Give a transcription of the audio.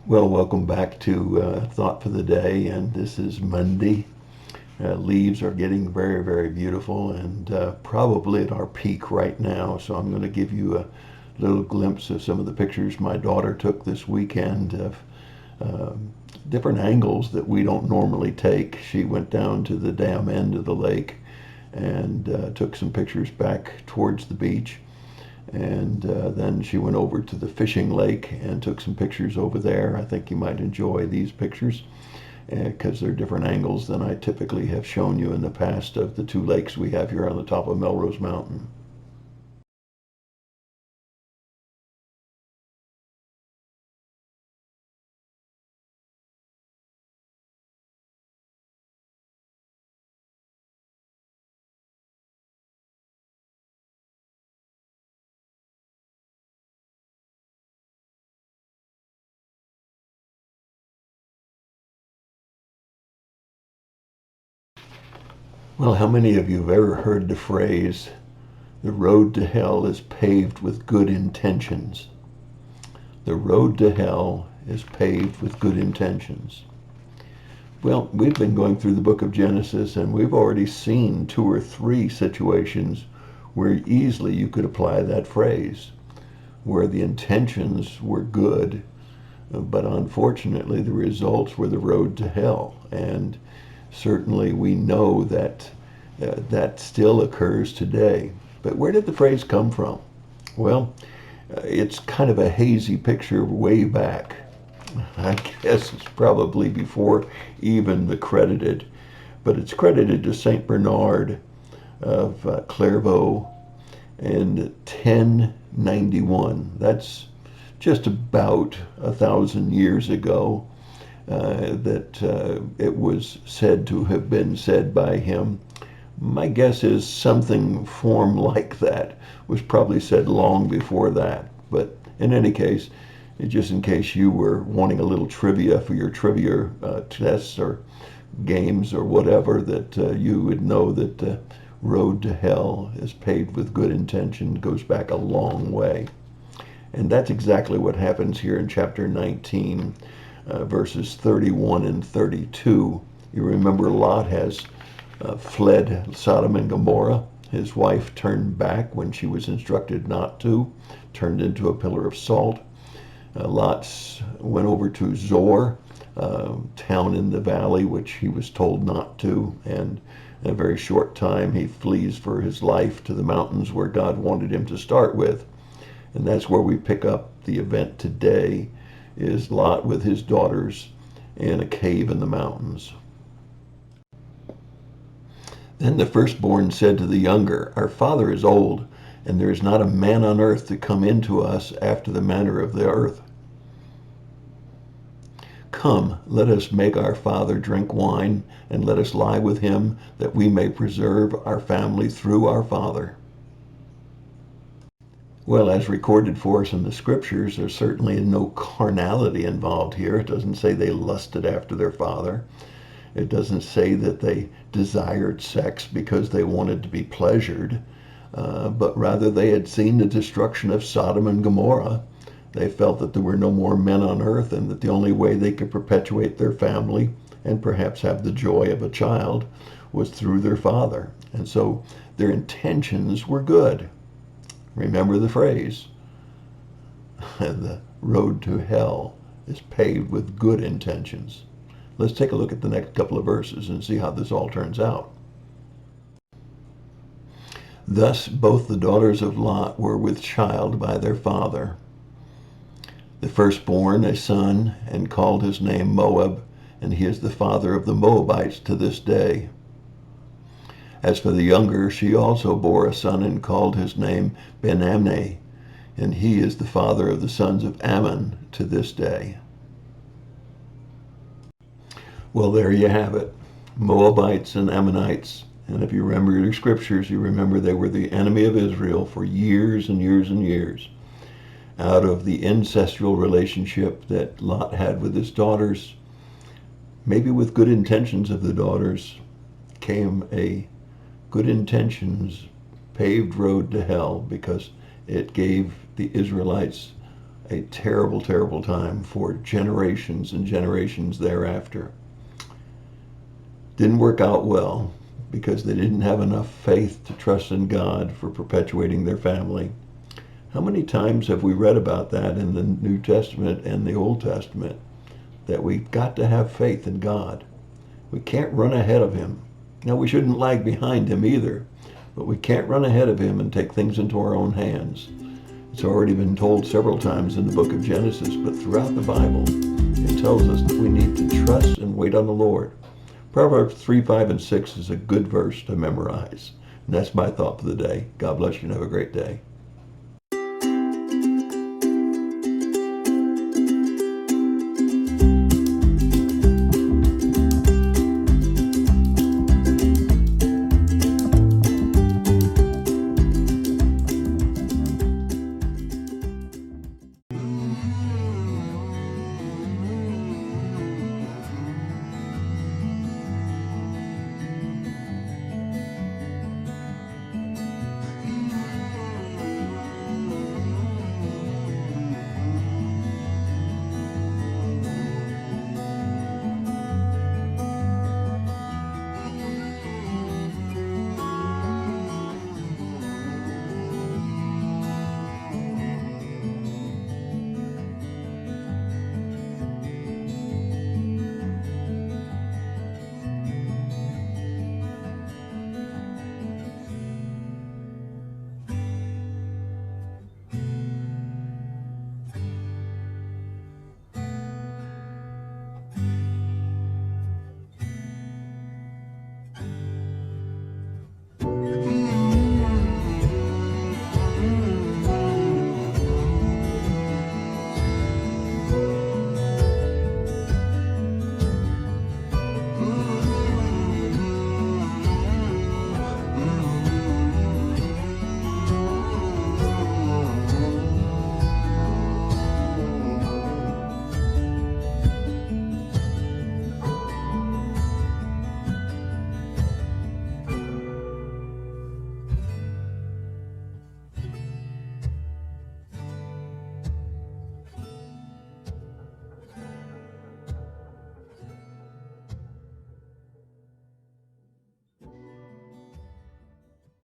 Well, welcome back to Thought for the Day, and this is Monday. Leaves are getting very, very beautiful and probably at our peak right now. So I'm going to give you a little glimpse of some of the pictures my daughter took this weekend of different angles that we don't normally take. She went down to the dam end of the lake and took some pictures back towards the beach. And then she went over to the fishing lake and took some pictures over there. I think you might enjoy these pictures because they're different angles than I typically have shown you in the past of the two lakes we have here on the top of Melrose Mountain. Well, how many of you have ever heard the phrase, the road to hell is paved with good intentions? The road to hell is paved with good intentions. Well, we've been going through the book of Genesis, and we've already seen two or three situations where easily you could apply that phrase, where the intentions were good, but unfortunately the results were the road to hell. And certainly we know that that still occurs today. But where did the phrase come from? Well, it's kind of a hazy picture way back. I guess it's probably before even the credited, but it's credited to Saint Bernard of Clairvaux in 1091. That's just about 1,000 years ago that it was said to have been said by him. My guess is something form like that was probably said long before that. But in any case, just in case you were wanting a little trivia for your trivia tests or games or whatever, that you would know that the road to hell is paved with good intention, goes back a long way. And that's exactly what happens here in chapter 19, verses 31 and 32. You remember Lot has fled Sodom and Gomorrah. His wife turned back when she was instructed not to, turned into a pillar of salt. Lot went over to Zoar, town in the valley, which he was told not to, and in a very short time he flees for his life to the mountains where God wanted him to start with. And that's where we pick up the event today, is Lot with his daughters in a cave in the mountains. Then the firstborn said to the younger, Our father is old, and there is not a man on earth to come in to us after the manner of the earth. Come, let us make our father drink wine, and let us lie with him, that we may preserve our family through our father. Well, as recorded for us in the scriptures, there's certainly no carnality involved here. It doesn't say they lusted after their father. It doesn't say that they desired sex because they wanted to be pleasured, but rather they had seen the destruction of Sodom and Gomorrah. They felt that there were no more men on earth and that the only way they could perpetuate their family and perhaps have the joy of a child was through their father. And so their intentions were good. Remember the phrase, the road to hell is paved with good intentions. Let's take a look at the next couple of verses and see how this all turns out. Thus both the daughters of Lot were with child by their father. The firstborn a son, and called his name Moab, and he is the father of the Moabites to this day. As for the younger, she also bore a son, and called his name Ben-Ammi, and he is the father of the sons of Ammon to this day. Well, there you have it. Moabites and Ammonites. And if you remember your scriptures, you remember they were the enemy of Israel for years and years and years. Out of the ancestral relationship that Lot had with his daughters, maybe with good intentions of the daughters, came a good intentions paved road to hell, because it gave the Israelites a terrible, terrible time for generations and generations thereafter. Didn't work out well because they didn't have enough faith to trust in God for perpetuating their family. How many times have we read about that in the New Testament and the Old Testament? That we've got to have faith in God. We can't run ahead of him. Now, we shouldn't lag behind him either, but we can't run ahead of him and take things into our own hands. It's already been told several times in the book of Genesis, but throughout the Bible, it tells us that we need to trust and wait on the Lord. Proverbs 3, 5, and 6 is a good verse to memorize. And that's my thought for the day. God bless you and have a great day.